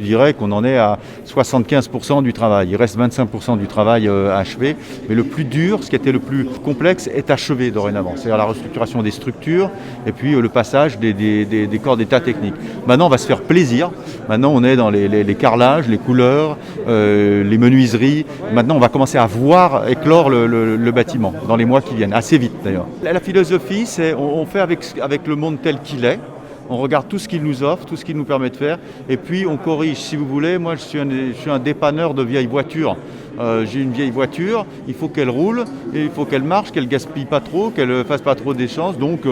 Je dirais qu'on en est à 75% du travail. Il reste 25% du travail à achever. Mais le plus dur, ce qui était le plus complexe, est achevé dorénavant. C'est-à-dire la restructuration des structures et puis le passage des corps d'état techniques. Maintenant, on va se faire plaisir. Maintenant, on est dans les carrelages, les couleurs, les menuiseries. Maintenant, on va commencer à voir éclore le bâtiment dans les mois qui viennent, assez vite d'ailleurs. La philosophie, c'est on fait avec le monde tel qu'il est. On regarde tout ce qu'il nous offre, tout ce qu'il nous permet de faire, et puis on corrige, si vous voulez. Moi, je suis un dépanneur de vieilles voitures. J'ai une vieille voiture, il faut qu'elle roule, et il faut qu'elle marche, qu'elle gaspille pas trop, qu'elle fasse pas trop d'essence. Donc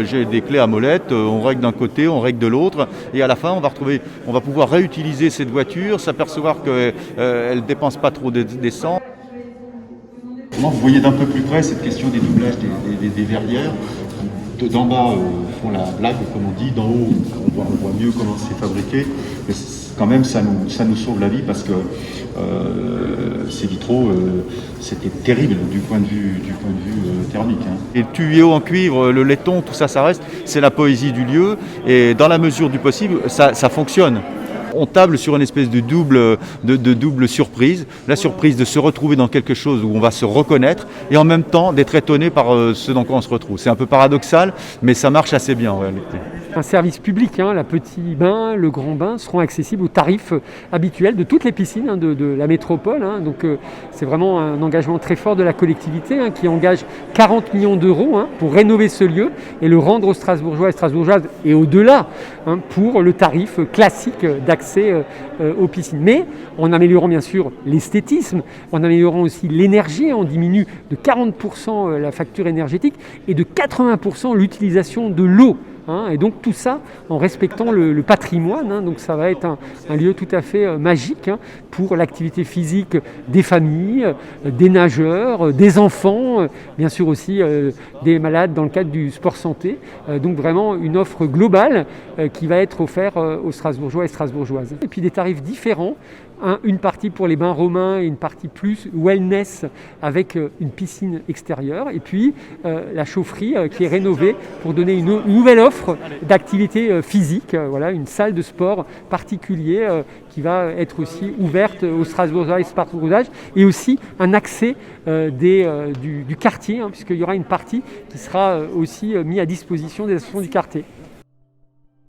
j'ai des clés à molette, on règle d'un côté, on règle de l'autre, et à la fin, on va pouvoir réutiliser cette voiture, s'apercevoir qu'elle ne dépense pas trop d'essence. Comment vous voyez d'un peu plus près cette question des doublages des verrières? D'en bas font la blague, comme on dit, d'en haut on voit mieux comment c'est fabriqué, mais quand même ça nous sauve la vie parce que ces vitraux c'était terrible du point de vue thermique. Et le tuyau en cuivre, le laiton, tout ça reste, c'est la poésie du lieu, et dans la mesure du possible ça fonctionne. On table sur une espèce de double surprise, la surprise de se retrouver dans quelque chose où on va se reconnaître et en même temps d'être étonné par ce dans quoi on se retrouve. C'est un peu paradoxal, mais ça marche assez bien en réalité. Un service public, la Petit Bain, le Grand Bain seront accessibles aux tarifs habituels de toutes les piscines de la métropole. Donc c'est vraiment un engagement très fort de la collectivité qui engage 40 millions d'euros pour rénover ce lieu et le rendre aux Strasbourgeois et Strasbourgeoises et au-delà pour le tarif classique d'accès aux piscines. Mais en améliorant bien sûr l'esthétisme, en améliorant aussi l'énergie, on diminue de 40% la facture énergétique et de 80% l'utilisation de l'eau. Et donc tout ça en respectant le patrimoine. Donc ça va être un lieu tout à fait magique pour l'activité physique des familles, des nageurs, des enfants, bien sûr aussi des malades dans le cadre du sport santé. Donc vraiment une offre globale qui va être offerte aux Strasbourgeois et Strasbourgeoises. Et puis des tarifs différents. Une partie pour les bains romains et une partie plus wellness avec une piscine extérieure, et puis la chaufferie qui est rénovée pour donner une nouvelle offre d'activité physique, une salle de sport particulière qui va être aussi ouverte aux Strasbourgeois et Strasbourgeoises, et aussi un accès du quartier, puisqu'il y aura une partie qui sera aussi mise à disposition des associations du quartier.